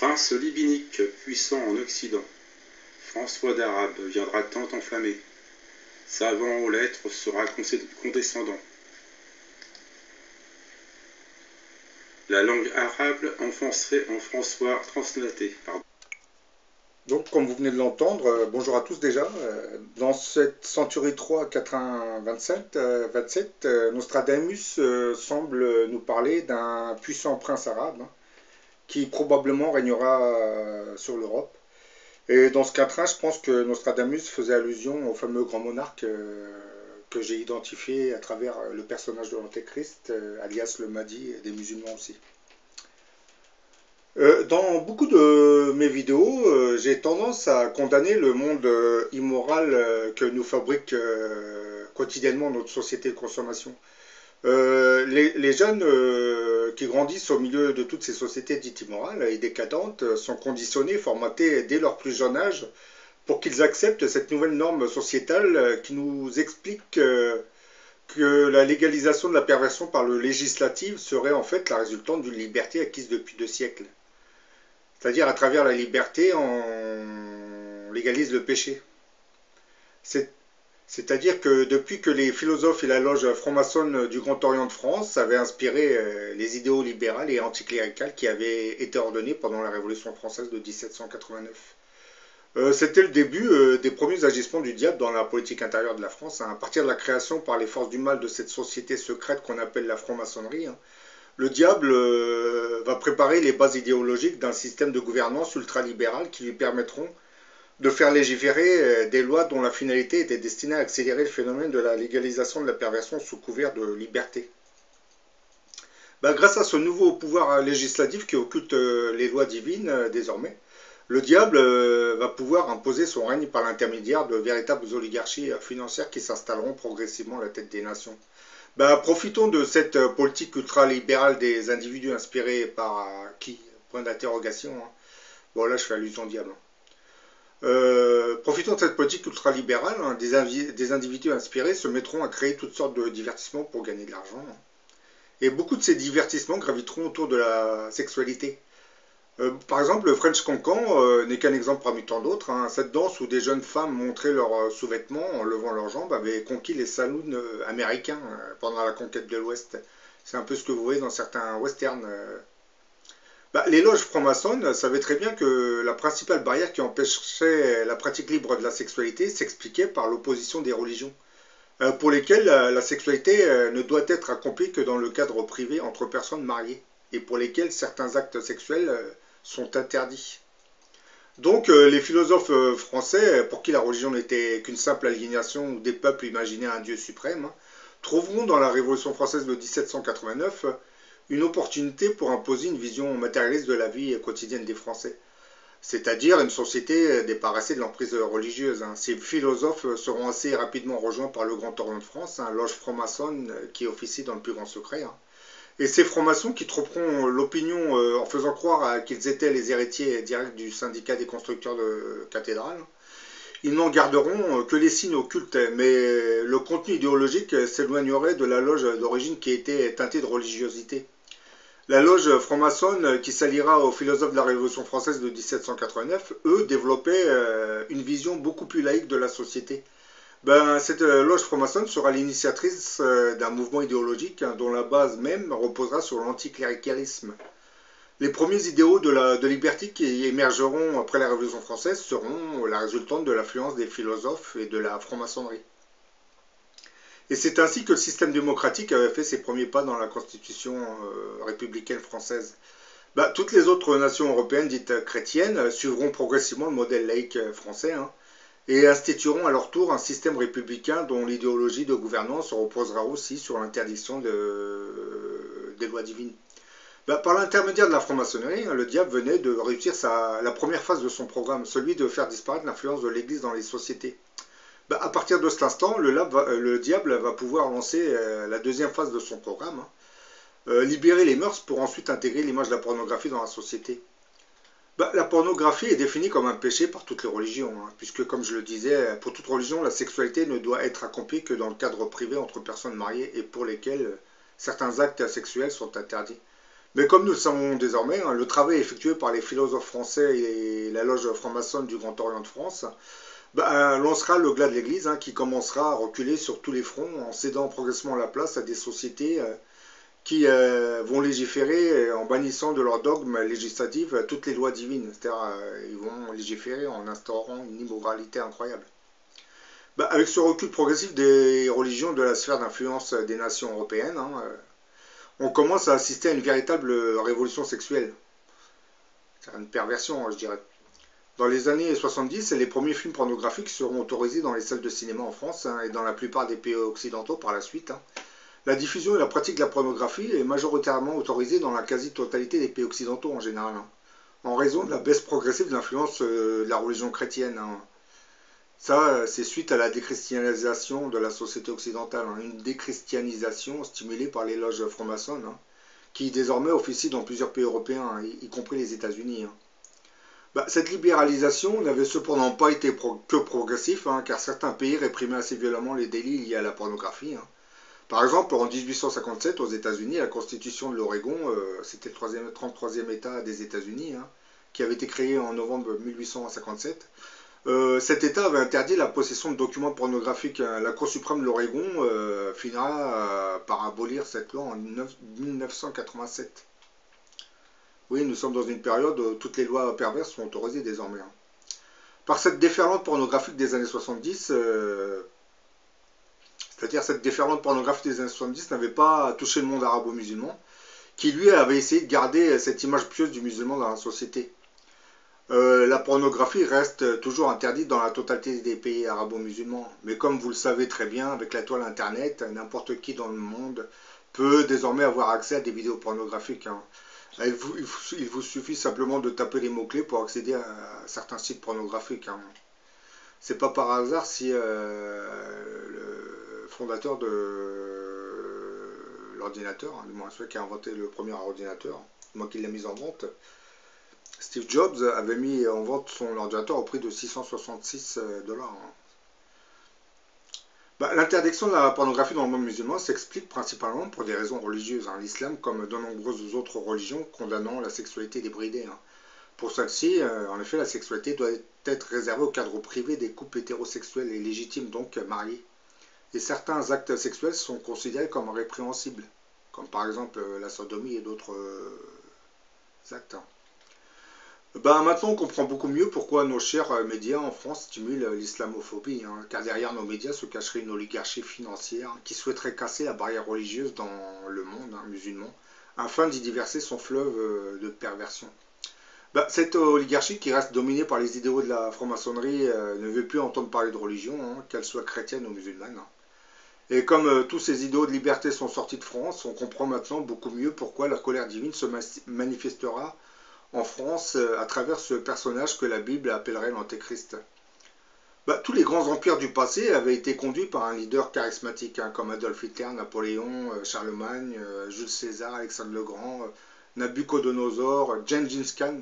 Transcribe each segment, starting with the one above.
Prince libinique, puissant en Occident, François d'Arabe viendra tant enflammé, savant aux lettres sera condescendant. La langue arabe enfoncerait en François translaté. Donc, comme vous venez de l'entendre, bonjour à tous déjà. Dans cette Century 3 27, Nostradamus semble nous parler d'un puissant prince arabe qui probablement régnera sur l'Europe. Et dans ce quatrain, je pense que Nostradamus faisait allusion au fameux grand monarque que j'ai identifié à travers le personnage de l'Antéchrist, alias le Mahdi des musulmans aussi. Dans beaucoup de mes vidéos, j'ai tendance à condamner le monde immoral que nous fabrique quotidiennement notre société de consommation. Les jeunes qui grandissent au milieu de toutes ces sociétés dites immorales et décadentes sont conditionnés, formatés dès leur plus jeune âge pour qu'ils acceptent cette nouvelle norme sociétale qui nous explique que la légalisation de la perversion par le législatif serait en fait la résultante d'une liberté acquise depuis 2 siècles. C'est-à-dire à travers la liberté, on légalise le péché. C'est-à-dire que depuis que les philosophes et la loge franc-maçonne du Grand Orient de France avaient inspiré les idéaux libérales et anticléricales qui avaient été ordonnés pendant la Révolution française de 1789. C'était le début des premiers agissements du diable dans la politique intérieure de la France, à partir de la création par les forces du mal de cette société secrète qu'on appelle la franc-maçonnerie. Le diable va préparer les bases idéologiques d'un système de gouvernance ultralibéral qui lui permettront de faire légiférer des lois dont la finalité était destinée à accélérer le phénomène de la légalisation de la perversion sous couvert de liberté. Grâce à ce nouveau pouvoir législatif qui occulte les lois divines désormais, le diable va pouvoir imposer son règne par l'intermédiaire de véritables oligarchies financières qui s'installeront progressivement à la tête des nations. Profitons de cette politique ultralibérale des individus inspirés par qui? Point d'interrogation. Bon, là, je fais allusion au diable. Profitons de cette politique ultralibérale. Des individus inspirés se mettront à créer toutes sortes de divertissements pour gagner de l'argent. Et beaucoup de ces divertissements graviteront autour de la sexualité. Par exemple, le French Cancan n'est qu'un exemple parmi tant d'autres. Cette danse où des jeunes femmes montraient leurs sous-vêtements en levant leurs jambes avait conquis les saloons américains pendant la conquête de l'Ouest. C'est un peu ce que vous voyez dans certains westerns. Les loges franc-maçonnes savaient très bien que la principale barrière qui empêchait la pratique libre de la sexualité s'expliquait par l'opposition des religions, pour lesquelles la sexualité ne doit être accomplie que dans le cadre privé entre personnes mariées, et pour lesquelles certains actes sexuels sont interdits. Donc les philosophes français, pour qui la religion n'était qu'une simple aliénation où des peuples imaginaient un Dieu suprême, trouveront dans la Révolution française de 1789 une opportunité pour imposer une vision matérialiste de la vie quotidienne des Français, c'est-à-dire une société débarrassée de l'emprise religieuse. Ces philosophes seront assez rapidement rejoints par le Grand Orient de France, loge franc-maçonne qui officie dans le plus grand secret. Et ces francs-maçons qui tromperont l'opinion en faisant croire qu'ils étaient les héritiers directs du syndicat des constructeurs de cathédrales, ils n'en garderont que les signes occultes, mais le contenu idéologique s'éloignerait de la loge d'origine qui était teintée de religiosité. La loge franc-maçonne qui s'alliera aux philosophes de la Révolution française de 1789, eux, développaient une vision beaucoup plus laïque de la société. Cette loge franc-maçonne sera l'initiatrice d'un mouvement idéologique dont la base même reposera sur l'anticléricalisme. Les premiers idéaux de liberté qui émergeront après la Révolution française seront la résultante de l'influence des philosophes et de la franc-maçonnerie. Et c'est ainsi que le système démocratique avait fait ses premiers pas dans la constitution républicaine française. Toutes les autres nations européennes dites chrétiennes suivront progressivement le modèle laïque français, et institueront à leur tour un système républicain dont l'idéologie de gouvernance reposera aussi sur l'interdiction des lois divines. Par l'intermédiaire de la franc-maçonnerie, le diable venait de réussir la première phase de son programme, celui de faire disparaître l'influence de l'Église dans les sociétés. À partir de cet instant, le diable va pouvoir lancer la deuxième phase de son programme, libérer les mœurs pour ensuite intégrer l'image de la pornographie dans la société. La pornographie est définie comme un péché par toutes les religions, puisque, comme je le disais, pour toute religion, la sexualité ne doit être accomplie que dans le cadre privé entre personnes mariées et pour lesquelles certains actes sexuels sont interdits. Mais comme nous le savons désormais, hein, le travail effectué par les philosophes français et la loge franc-maçonne du Grand Orient de France lancera le glas de l'Église, hein, qui commencera à reculer sur tous les fronts en cédant progressivement la place à des sociétés qui vont légiférer en bannissant de leur dogme législatif toutes les lois divines. C'est-à-dire ils vont légiférer en instaurant une immoralité incroyable. Avec ce recul progressif des religions de la sphère d'influence des nations européennes, hein, on commence à assister à une véritable révolution sexuelle. C'est une perversion, je dirais. Dans les années 70, les premiers films pornographiques seront autorisés dans les salles de cinéma en France, hein, et dans la plupart des pays occidentaux par la suite, hein. La diffusion et la pratique de la pornographie est majoritairement autorisée dans la quasi-totalité des pays occidentaux en général, hein, en raison de la baisse progressive de l'influence de la religion chrétienne, hein. Ça, c'est suite à la déchristianisation de la société occidentale, hein, une déchristianisation stimulée par les loges franc-maçonnes, hein, qui désormais officient dans plusieurs pays européens, hein, y compris les États-Unis, hein. Cette libéralisation n'avait cependant pas été que progressif, hein, car certains pays réprimaient assez violemment les délits liés à la pornographie, hein. Par exemple, en 1857, aux États-Unis, la Constitution de l'Oregon, c'était le 33e État des États-Unis, hein, qui avait été créé en novembre 1857. Cet État avait interdit la possession de documents pornographiques. La Cour suprême de l'Oregon finira par abolir cette loi en 1987. Oui, nous sommes dans une période où toutes les lois perverses sont autorisées désormais, hein. Par cette déferlante pornographique des années 70, c'est-à-dire cette déferlante pornographique des années 70 n'avait pas touché le monde arabo-musulman, qui lui avait essayé de garder cette image pieuse du musulman dans la société. La pornographie reste toujours interdite dans la totalité des pays arabo-musulmans. Mais comme vous le savez très bien, avec la toile internet, n'importe qui dans le monde peut désormais avoir accès à des vidéos pornographiques, hein. Il vous suffit simplement de taper les mots-clés pour accéder à certains sites pornographiques, hein. C'est pas par hasard si le fondateur de l'ordinateur, hein, du moins celui qui a inventé le premier ordinateur, moi qui l'a mis en vente, Steve Jobs avait mis en vente son ordinateur au prix de 666 $. L'interdiction de la pornographie dans le monde musulman s'explique principalement pour des raisons religieuses, hein. L'islam, comme de nombreuses autres religions, condamnant la sexualité débridée, hein. Pour celle-ci, en effet, la sexualité doit être réservée au cadre privé des couples hétérosexuels et légitimes, donc mariés. Et certains actes sexuels sont considérés comme répréhensibles, comme par exemple la sodomie et d'autres actes, hein. Maintenant, on comprend beaucoup mieux pourquoi nos chers médias en France stimulent l'islamophobie, hein, car derrière nos médias se cacherait une oligarchie financière qui souhaiterait casser la barrière religieuse dans le monde, hein, musulman, afin d'y diverser son fleuve de perversion. Cette oligarchie qui reste dominée par les idéaux de la franc-maçonnerie ne veut plus entendre parler de religion, hein, qu'elle soit chrétienne ou musulmane, hein. Et comme tous ces idéaux de liberté sont sortis de France, on comprend maintenant beaucoup mieux pourquoi la colère divine se manifestera en France à travers ce personnage que la Bible appellerait l'Antéchrist. Tous les grands empires du passé avaient été conduits par un leader charismatique, hein, comme Adolf Hitler, Napoléon, Charlemagne, Jules César, Alexandre le Grand, Nabucodonosor, Gengis Khan.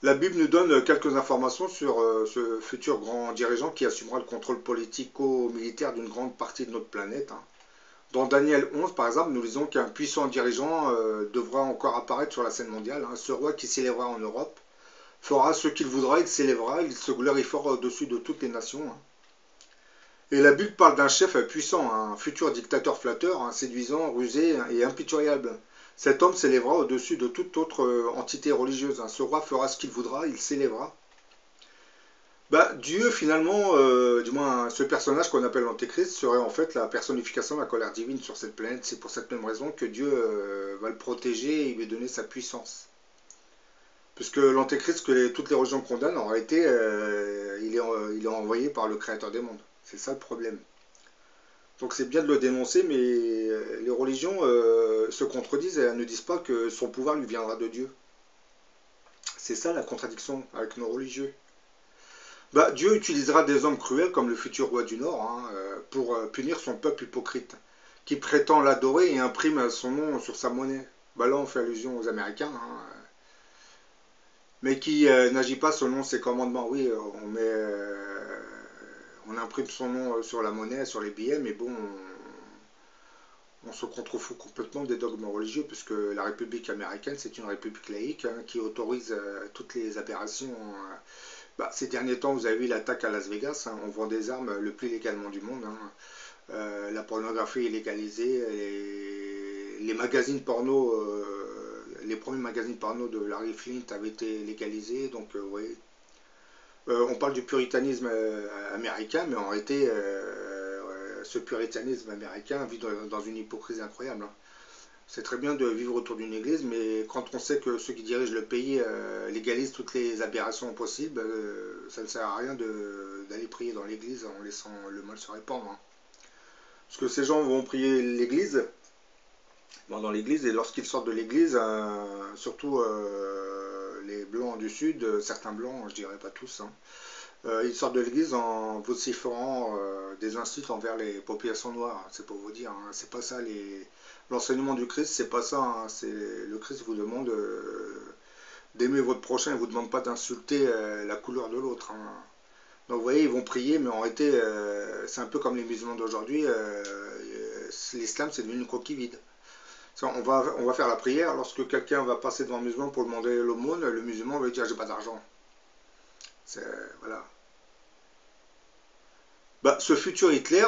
La Bible nous donne quelques informations sur ce futur grand dirigeant qui assumera le contrôle politico-militaire d'une grande partie de notre planète, hein. Dans Daniel 11, par exemple, nous lisons qu'un puissant dirigeant devra encore apparaître sur la scène mondiale, hein. Ce roi qui s'élèvera en Europe fera ce qu'il voudra, il s'élèvera, il se glorifiera au-dessus de toutes les nations, hein. Et la Bible parle d'un chef puissant, un futur dictateur flatteur, hein, séduisant, rusé et impitoyable. Cet homme s'élèvera au-dessus de toute autre entité religieuse, hein. Ce roi fera ce qu'il voudra, il s'élèvera. Dieu, finalement, du moins ce personnage qu'on appelle l'Antéchrist, serait en fait la personnification de la colère divine sur cette planète. C'est pour cette même raison que Dieu va le protéger et lui donner sa puissance. Puisque l'Antéchrist, que toutes les religions condamnent, en réalité, il est envoyé par le Créateur des mondes. C'est ça le problème. Donc c'est bien de le dénoncer, mais les religions se contredisent et elles ne disent pas que son pouvoir lui viendra de Dieu. C'est ça la contradiction avec nos religieux. Dieu utilisera des hommes cruels comme le futur roi du Nord, hein, pour punir son peuple hypocrite, qui prétend l'adorer et imprime son nom sur sa monnaie. Là on fait allusion aux Américains, hein, mais qui n'agit pas selon ses commandements. Oui, on imprime son nom sur la monnaie, sur les billets, mais bon, On se contrefout complètement des dogmes religieux, puisque la République américaine, c'est une république laïque hein, qui autorise toutes les aberrations. Ces derniers temps, vous avez vu l'attaque à Las Vegas, hein, on vend des armes le plus légalement du monde. Hein. La pornographie est légalisée, les magazines porno, les premiers magazines porno de Larry Flint avaient été légalisés, donc oui. On parle du puritanisme américain, mais en réalité, ce puritanisme américain vit dans une hypocrisie incroyable. Hein. C'est très bien de vivre autour d'une église, mais quand on sait que ceux qui dirigent le pays légalisent toutes les aberrations possibles, ça ne sert à rien d'aller prier dans l'église en laissant le mal se répandre. Hein. Parce que ces gens vont prier l'église, dans l'église, et lorsqu'ils sortent de l'église, surtout les blancs du sud, certains blancs, je dirais pas tous, hein, ils sortent de l'église en vociférant des insultes envers les populations noires. C'est pour vous dire, hein, c'est pas ça l'enseignement du Christ, c'est pas ça. Hein, le Christ vous demande d'aimer votre prochain, il vous demande pas d'insulter la couleur de l'autre. Hein. Donc vous voyez, ils vont prier, mais en réalité, c'est un peu comme les musulmans d'aujourd'hui. L'islam, c'est devenu une coquille vide. On va faire la prière, lorsque quelqu'un va passer devant un musulman pour demander l'aumône, le musulman va lui dire j'ai pas d'argent. Voilà. Ce futur Hitler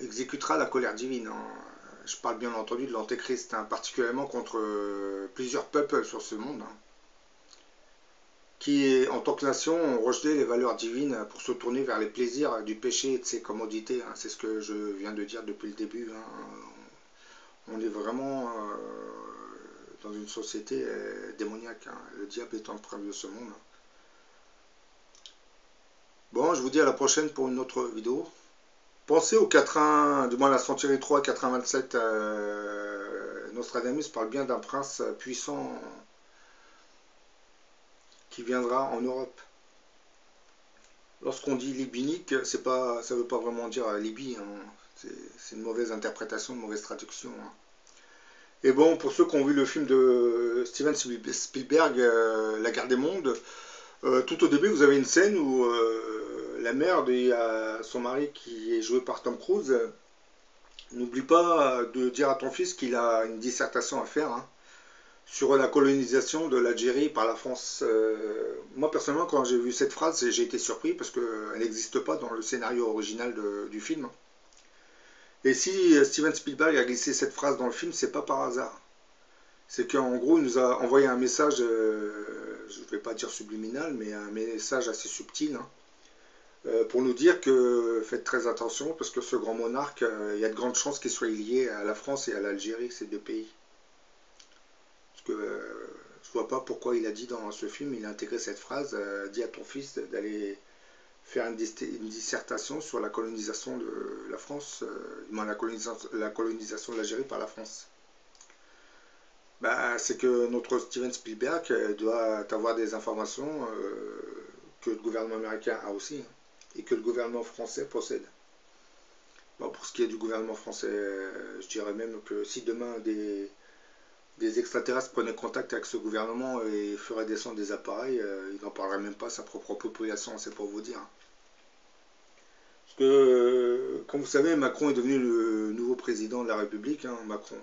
exécutera la colère divine. Hein. Je parle bien entendu de l'antéchrist, hein, particulièrement contre plusieurs peuples sur ce monde, hein, qui, en tant que nation, ont rejeté les valeurs divines pour se tourner vers les plaisirs du péché et de ses commodités. Hein. C'est ce que je viens de dire depuis le début. Hein. On est vraiment dans une société démoniaque. Hein. Le diable est en train de ce monde. Bon, je vous dis à la prochaine pour une autre vidéo. Pensez au 4.1, du moins la Century 3 4.27. Nostradamus parle bien d'un prince puissant qui viendra en Europe. Lorsqu'on dit libinique, ça ne veut pas vraiment dire Libye. Hein. C'est une mauvaise interprétation, une mauvaise traduction. Hein. Et bon, pour ceux qui ont vu le film de Steven Spielberg, La Guerre des Mondes, tout au début, vous avez une scène où la mère dit à son mari, qui est joué par Tom Cruise, n'oublie pas de dire à ton fils qu'il a une dissertation à faire hein, sur la colonisation de l'Algérie par la France. Moi, personnellement, quand j'ai vu cette phrase, j'ai été surpris parce qu'elle n'existe pas dans le scénario original du film. Et si Steven Spielberg a glissé cette phrase dans le film, c'est pas par hasard. C'est qu'en gros, il nous a envoyé un message, je ne vais pas dire subliminal, mais un message assez subtil, hein, pour nous dire que faites très attention, parce que ce grand monarque, il y a de grandes chances qu'il soit lié à la France et à l'Algérie, ces deux pays. Parce que je vois pas pourquoi il a dit dans ce film, il a intégré cette phrase, dis à ton fils d'aller faire une dissertation sur la colonisation de la France, la colonisation de l'Algérie par la France. C'est que notre Steven Spielberg doit avoir des informations que le gouvernement américain a aussi, hein, et que le gouvernement français possède. Pour ce qui est du gouvernement français, je dirais même que si demain des extraterrestres prenaient contact avec ce gouvernement et feraient descendre des appareils, il n'en parlerait même pas à sa propre population, c'est pour vous dire. Parce que, comme vous savez, Macron est devenu le nouveau président de la République, hein, Macron.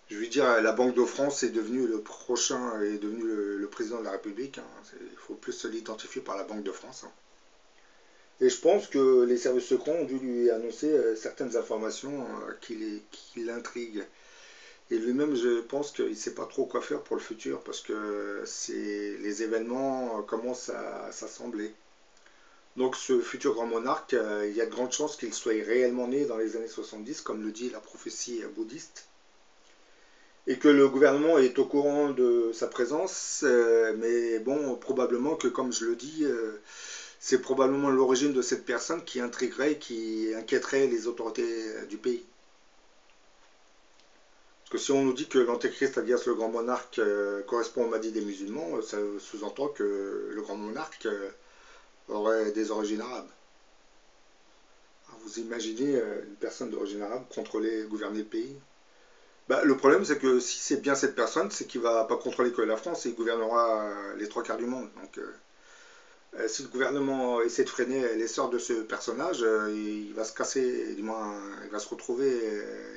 Je veux dire, la Banque de France est devenu le prochain, est devenu le président de la République. Hein. Il faut plus l'identifier par la Banque de France. Hein. Et je pense que les services secrets ont dû lui annoncer certaines informations qui l'intriguent. Et lui-même, je pense qu'il ne sait pas trop quoi faire pour le futur, parce que les événements commencent à s'assembler. Donc ce futur grand monarque, il y a de grandes chances qu'il soit réellement né dans les années 70, comme le dit la prophétie bouddhiste. Et que le gouvernement est au courant de sa présence, mais bon, probablement que, comme je le dis, c'est probablement l'origine de cette personne qui intriguerait, qui inquiéterait les autorités du pays. Parce que si on nous dit que l'antéchrist, alias le grand monarque, correspond au Mahdi des musulmans, ça sous-entend que le grand monarque aurait des origines arabes. Alors vous imaginez une personne d'origine arabe contrôler, gouverner le pays? Le problème, c'est que si c'est bien cette personne, c'est qu'il ne va pas contrôler que la France, il gouvernera les trois quarts du monde. Donc, Si le gouvernement essaie de freiner l'essor de ce personnage, il va se casser, du moins, il va se retrouver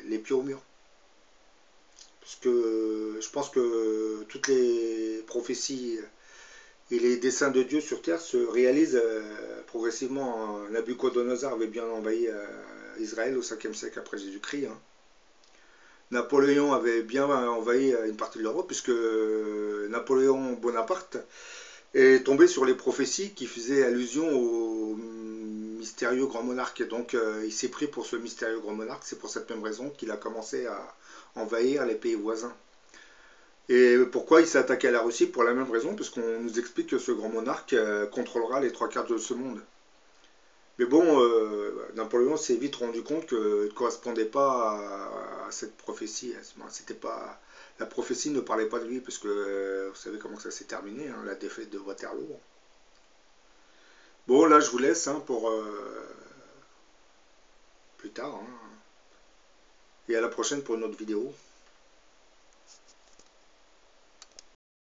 les pieds au mur. Parce que je pense que toutes les prophéties et les desseins de Dieu sur terre se réalisent progressivement. Nabucodonosor avait bien envahi Israël au 5e siècle après Jésus-Christ, hein. Napoléon avait bien envahi une partie de l'Europe, puisque Napoléon Bonaparte est tombé sur les prophéties qui faisaient allusion au mystérieux grand monarque. Et donc il s'est pris pour ce mystérieux grand monarque. C'est pour cette même raison qu'il a commencé à envahir les pays voisins. Et pourquoi il s'est attaqué à la Russie? Pour la même raison, parce qu'on nous explique que ce grand monarque contrôlera les 3/4 de ce monde. Mais bon, Napoléon s'est vite rendu compte qu'il ne correspondait pas à cette prophétie. C'était pas, la prophétie ne parlait pas de lui, parce que vous savez comment ça s'est terminé, hein, la défaite de Waterloo. Bon, là, je vous laisse, hein, pour plus tard, hein. Et à la prochaine pour une autre vidéo.